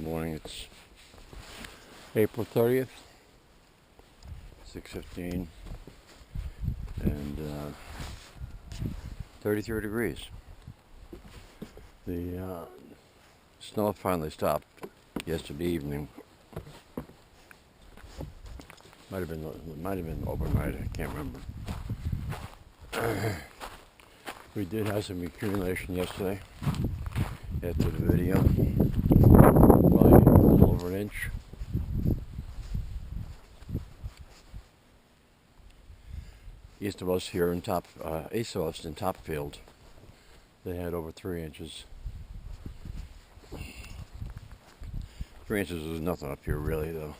morning. It's April 30th, 6:15, and 33 degrees. The snow finally stopped yesterday evening. Might have been overnight. I can't remember. We did have some accumulation yesterday after the video, probably a little over an inch. East of us here in east of us in Topfield, they had over 3 inches. 3 inches is nothing up here really, though.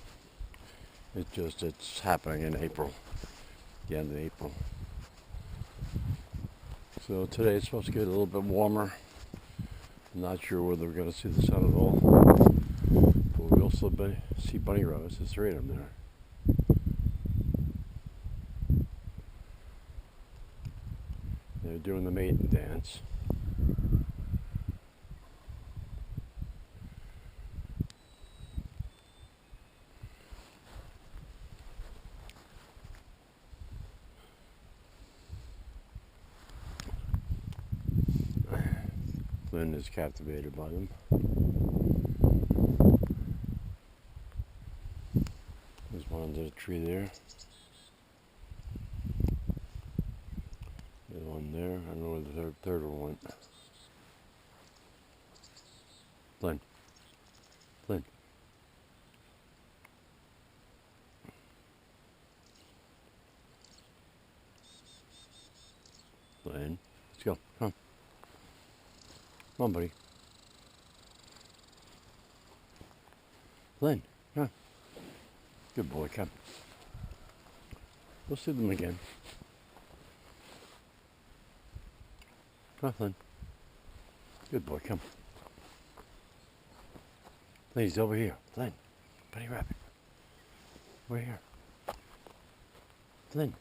It's happening in April, the end of April. So today it's supposed to get a little bit warmer. I'm not sure whether we're going to see the sun at all. But we'll still see bunny rabbits. There's 3 of them there. They're doing the maiden dance. Flynn is captivated by them. There's one under the tree there. There's one there. I don't know where the third one went. Flynn. Flynn. Flynn. Let's go. Come on. Come on, buddy. Flynn, come on. Good boy, come. We'll see them again. Come on, Flynn. Good boy, come. Flynn, he's over here. Flynn, bunny rabbit. We're here. Flynn.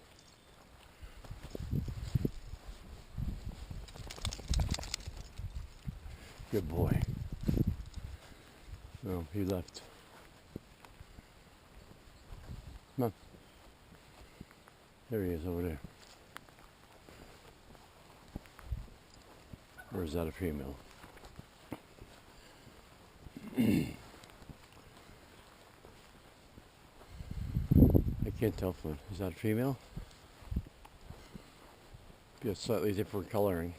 Good boy. No, he left. Come on. There he is over there. Or is that a female? I can't tell, Flynn. Is that a female? Be a slightly different coloring.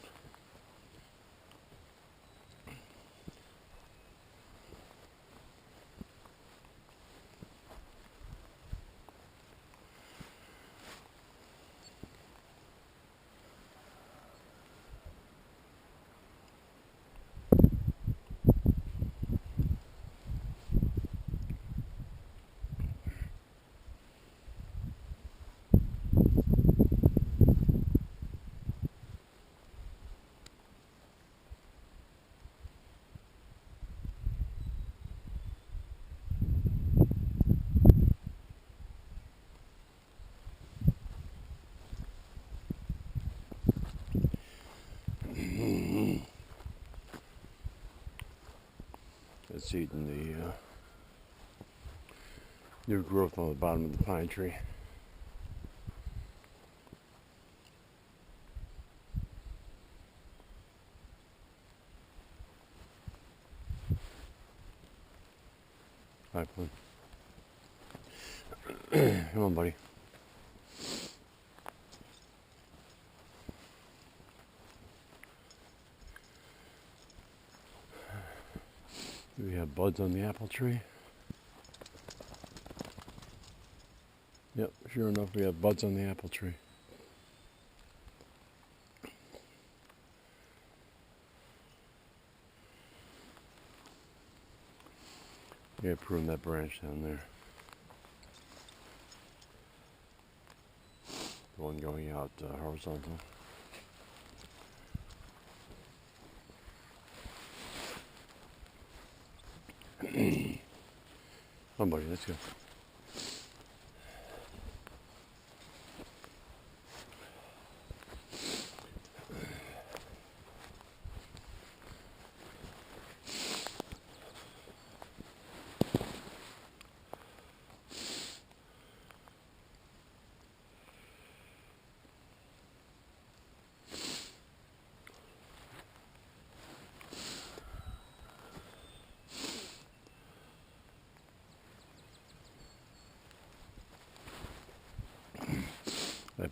It's eating the new growth on the bottom of the pine tree. Hi, Flynn. Come on, buddy. Do we have buds on the apple tree? Yep, sure enough, we have buds on the apple tree. Yeah, prune that branch down there. The one going out horizontal. Come on, buddy, let's go.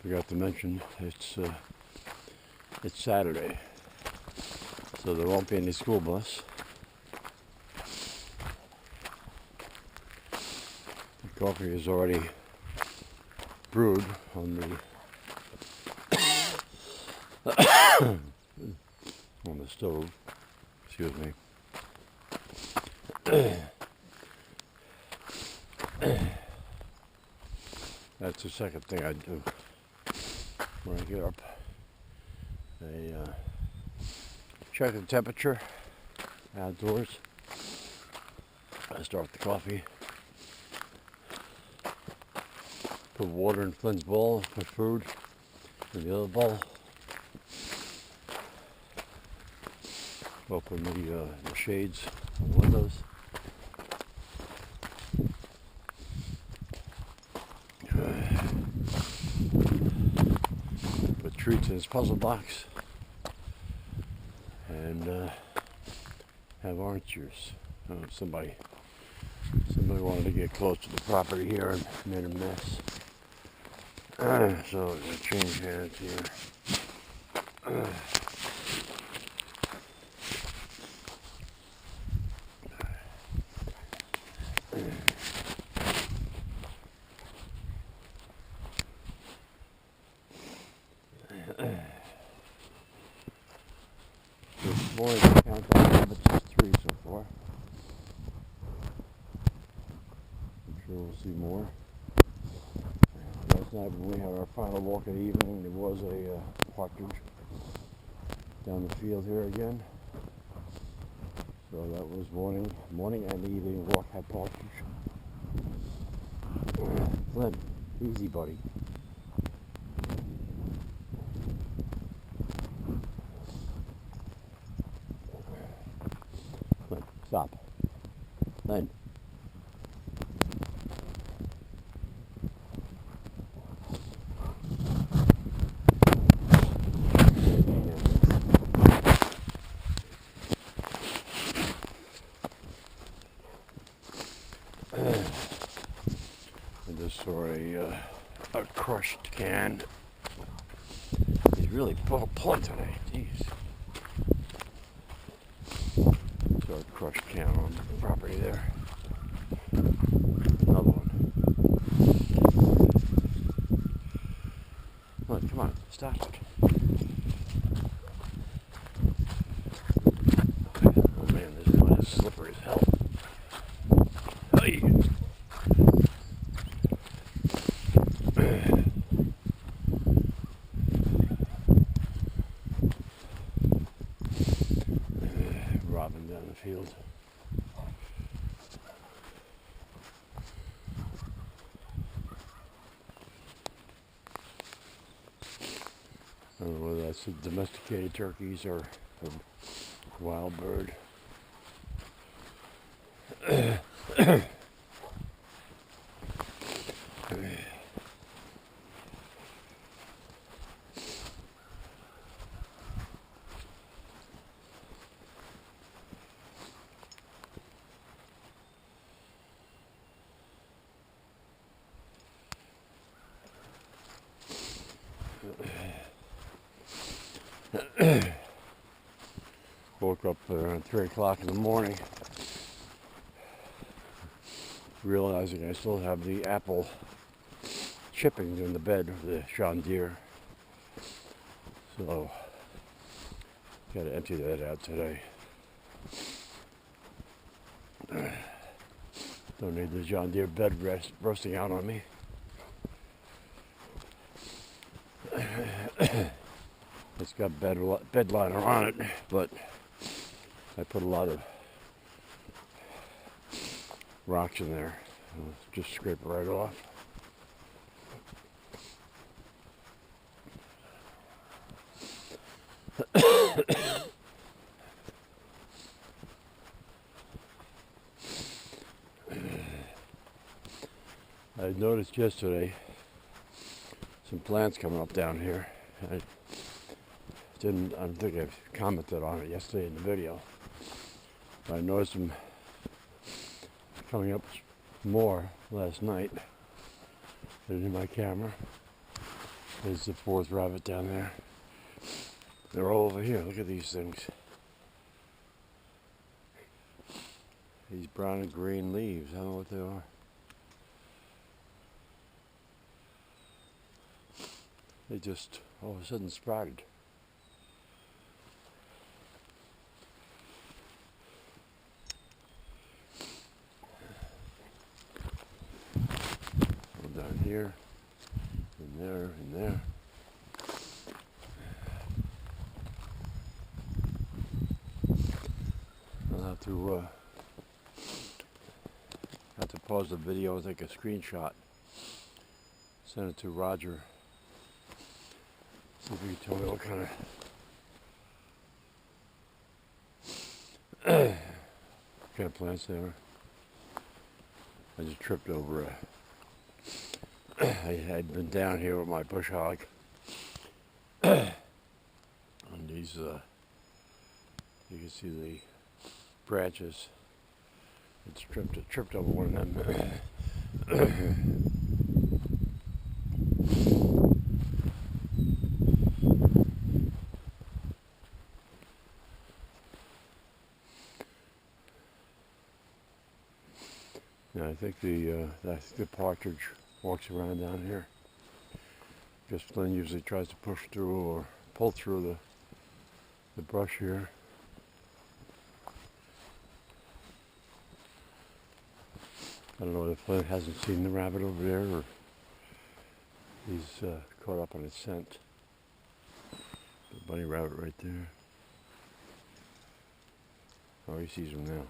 Forgot to mention it's Saturday, so there won't be any school bus. The coffee is already brewed on the stove. Excuse me. That's the second thing I do when I get up. I check the temperature outdoors. I start the coffee. Put water in Flynn's bowl, put food in the other bowl. Open the shades on the windows. Put treats in his puzzle box. And have orange juice. Somebody wanted to get close to the property here and made a mess. So I'm going to change hands here. This morning I counted the rabbits as 3 so far. I'm sure we'll see more. Last night when we had our final walk of the evening, there was a partridge down the field here again. So that was morning and evening walk had partridge. Flynn, easy buddy. Flynn, stop. Flynn. I just saw a crushed can. He's really pulling today. Jeez. Saw a crushed can on the property there. Another one. Come on, stop it. Oh man, this one is slippery as hell. Hey. Robin down the field. I don't know whether that's the domesticated turkeys or a wild bird. Woke up around 3 o'clock in the morning, realizing I still have the apple chippings in the bed of the John Deere. So, got to empty that out today. Don't need the John Deere bed rusting out on me. It's got bed liner on it, but I put a lot of rocks in there. I'll just scrape it right off. I noticed yesterday some plants coming up down here. I don't think I commented on it yesterday in the video. But I noticed them coming up more last night than in my camera. There's the fourth rabbit down there. They're all over here. Look at these things. These brown and green leaves. I don't know what they are. They just all of a sudden sprouted. Down here, and there, and there. I'll have to pause the video and take a screenshot. Send it to Roger. See if he can tell me what kind of plants they are. I just tripped over a. I had been down here with my bush hog, and these, you can see the branches. It's tripped over one of them. Yeah, I think the partridge walks around down here. Because Flynn usually tries to push through or pull through the brush here. I don't know if Flynn hasn't seen the rabbit over there or he's caught up on its scent. The bunny rabbit right there. Oh, he sees him now.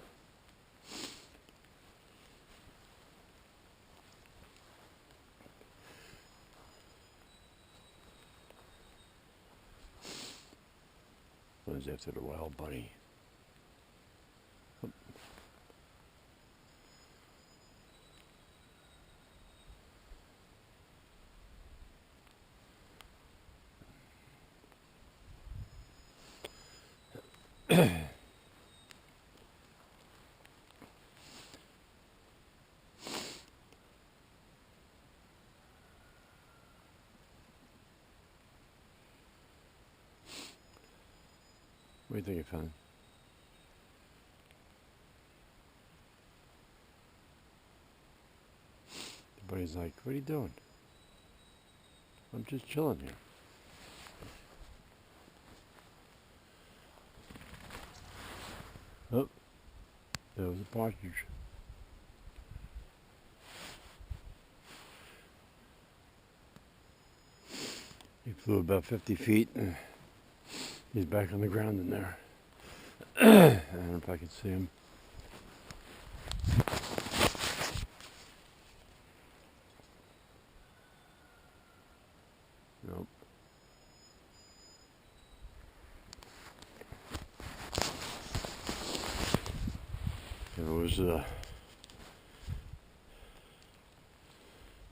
Flynn's after the wild bunny. What do you think you found? The bunny's like, what are you doing? I'm just chilling here. Oh, there was a partridge. He flew about 50 feet. He's back on the ground in there. I don't know if I can see him. Nope.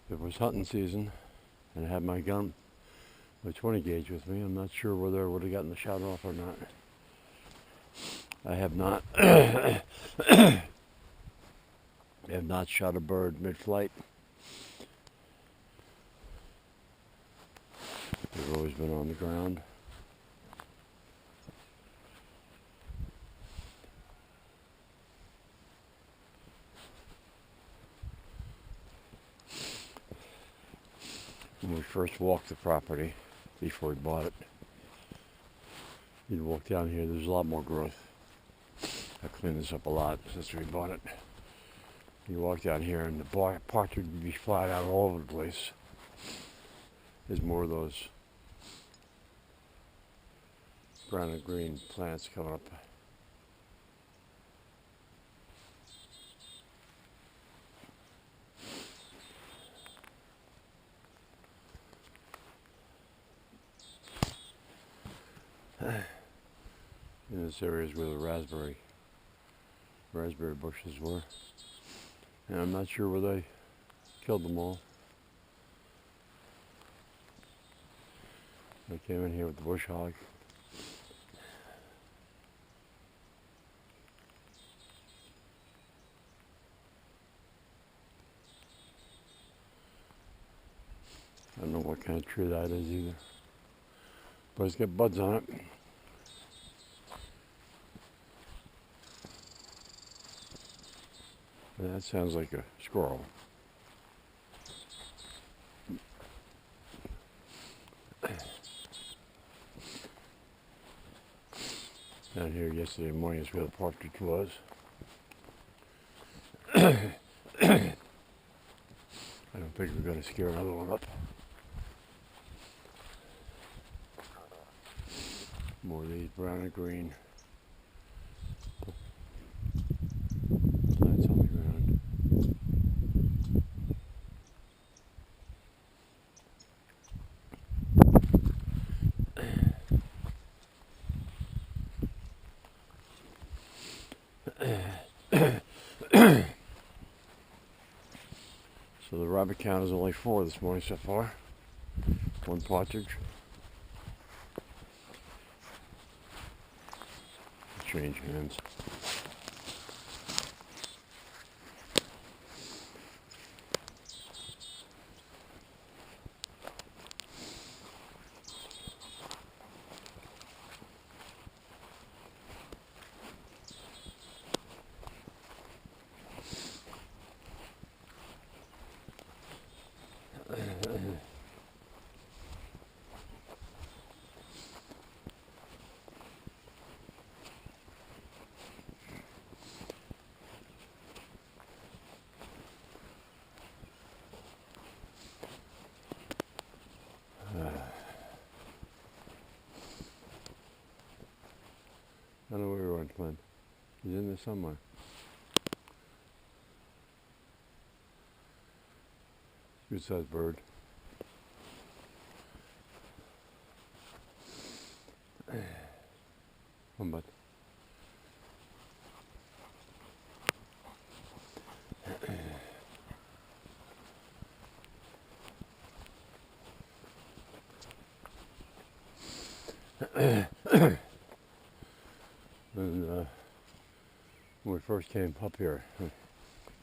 It was hunting season, and I had my gun, my 20 gauge with me. I'm not sure whether I would have gotten the shot off or not. I have not. I have not shot a bird mid-flight. They've always been on the ground. When we first walked the property, before we bought it, you'd walk down here, there's a lot more growth. I cleaned this up a lot since we bought it. You walk down here and the partridge would be flat out all over the place. There's more of those brown and green plants coming up. In this area is where the raspberry bushes were. And I'm not sure where they killed them all. I came in here with the bush hog. I don't know what what kind of tree that is either. But it's got buds on it. That sounds like a squirrel. Down here yesterday morning is where the partridge was. I don't think we're going to scare another one up. More of these brown and green. Plants on the ground. So the rabbit count is only 4 this morning so far. 1 partridge. Change hands. I don't know where he went, Flynn. He's in there somewhere. Good sized bird. Come on, bud. And when we first came up here,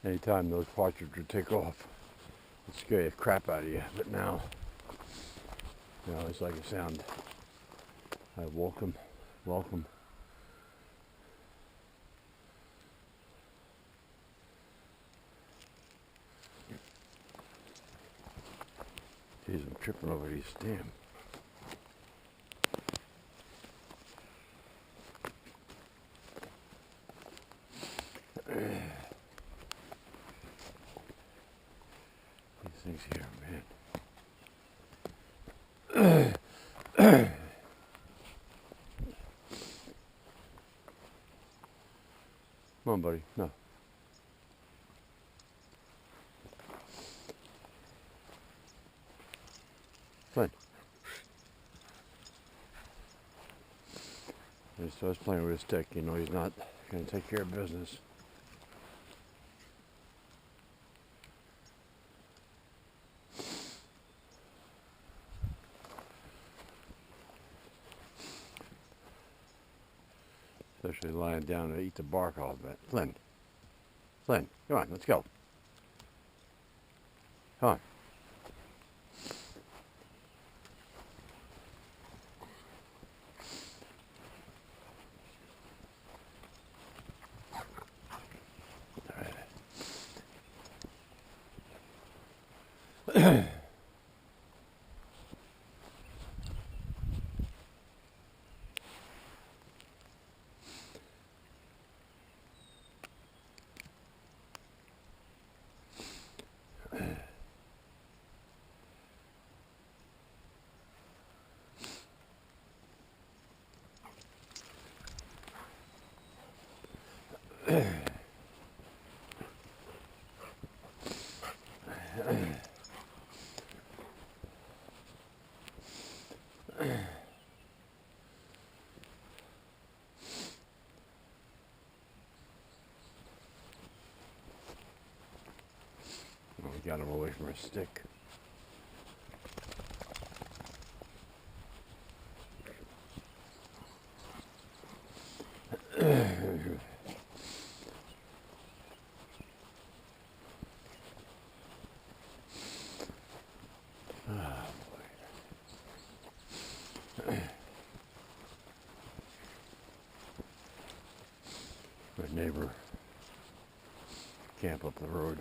anytime those partridge would take off, it'd scare the crap out of you. But now, it's like a sound. I welcome. Jeez, I'm tripping over these stems. These things here, man. Come on, buddy. No. Flynn. He starts playing with his stick. He's not going to take care of business. Especially lying down to eat the bark off of it. Flynn, come on, let's go. Come on. All right. We got him away from his stick. Oh, boy. My neighbor camp up the road.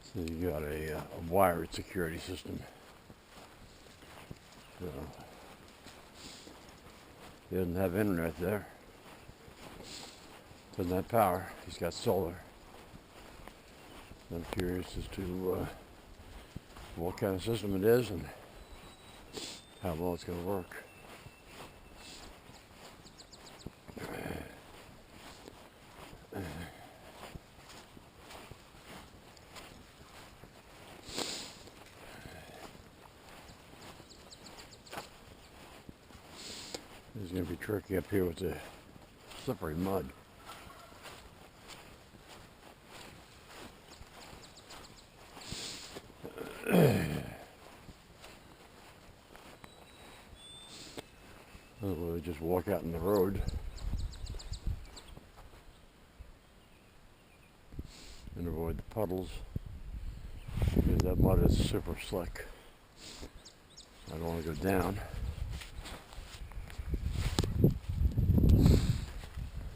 So you got a wired security system. So he doesn't have internet there. Doesn't have power. He's got solar. I'm curious as to what kind of system it is and how well it's going to work. It's going to be tricky up here with the slippery mud. We'll just walk out in the road and avoid the puddles because that mud is super slick. I don't want to go down.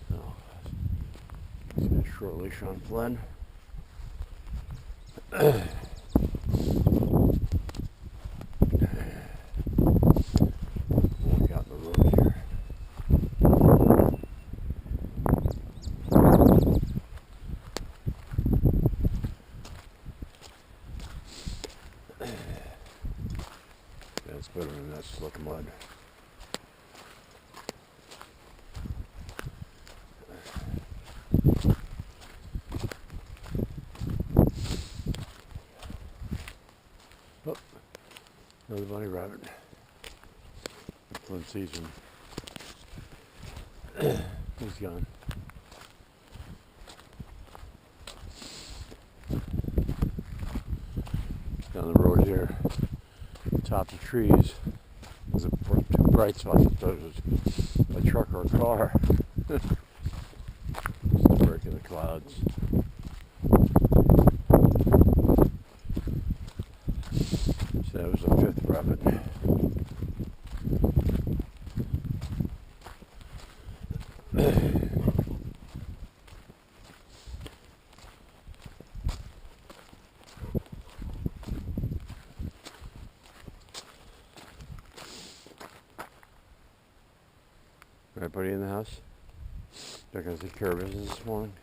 So, let's get a short leash on Flynn. It's better than that slick mud. Oh, another bunny rabbit. Flynn sees him. He's gone. Down the road here. Top of trees. There's a two bright spots. I thought it was a truck or a car. Just a break in the clouds. So that was the fifth rabbit. Everybody in the house? They're going to take care of business this morning.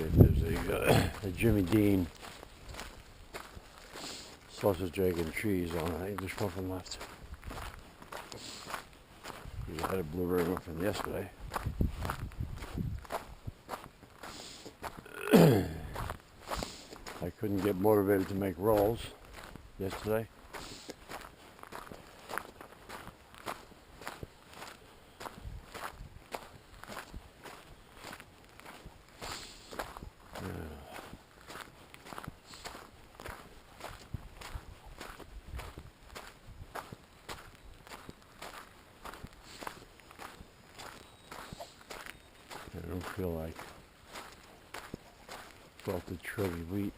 There's a Jimmy Dean sausage, egg, and cheese on an English muffin left. We had a blueberry muffin yesterday. I couldn't get motivated to make rolls yesterday. I don't feel like salted shredded wheat.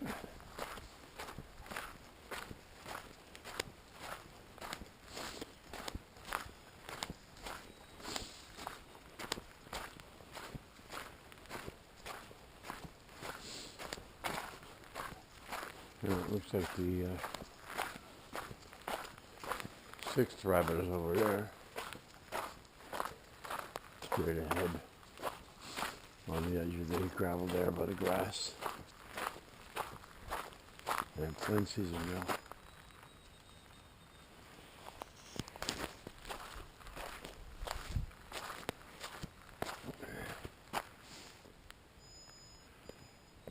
It looks like the sixth rabbit is over there, straight ahead on the edge of the gravel there by the grass. And Flynn sees him now.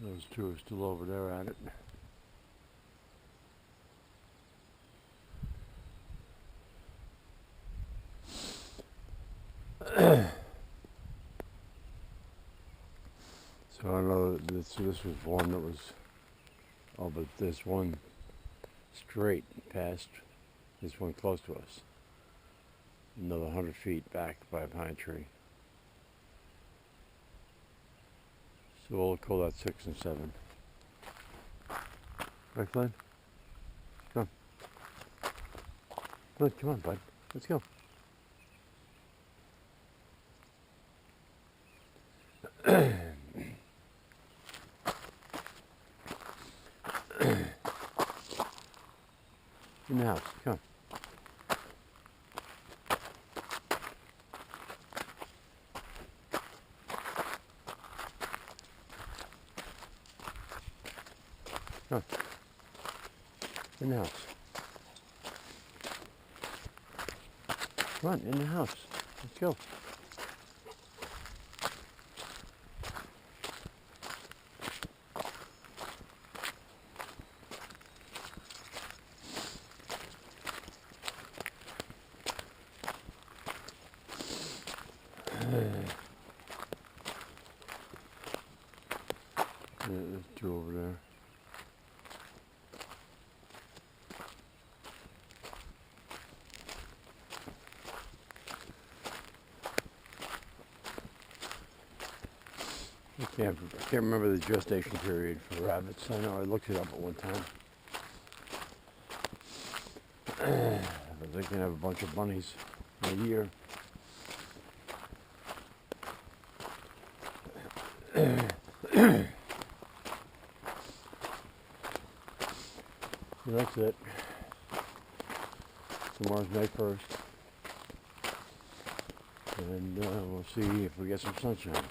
Those two are still over there at it. So I know that this was one that was, but there's one straight past this one close to us. Another 100 feet back by a pine tree. So we'll call that 6 and 7. Right, Flynn? Come on. Flynn, come on, bud. Let's go. In the house, come. Come. In the house. Come on, in the house. Let's go. There's two over there. I can't remember the gestation period for rabbits. I know I looked it up at one time. But they can have a bunch of bunnies in a year. So that's it. Tomorrow's May 1st. And we'll see if we get some sunshine.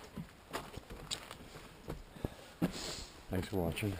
Thanks for watching.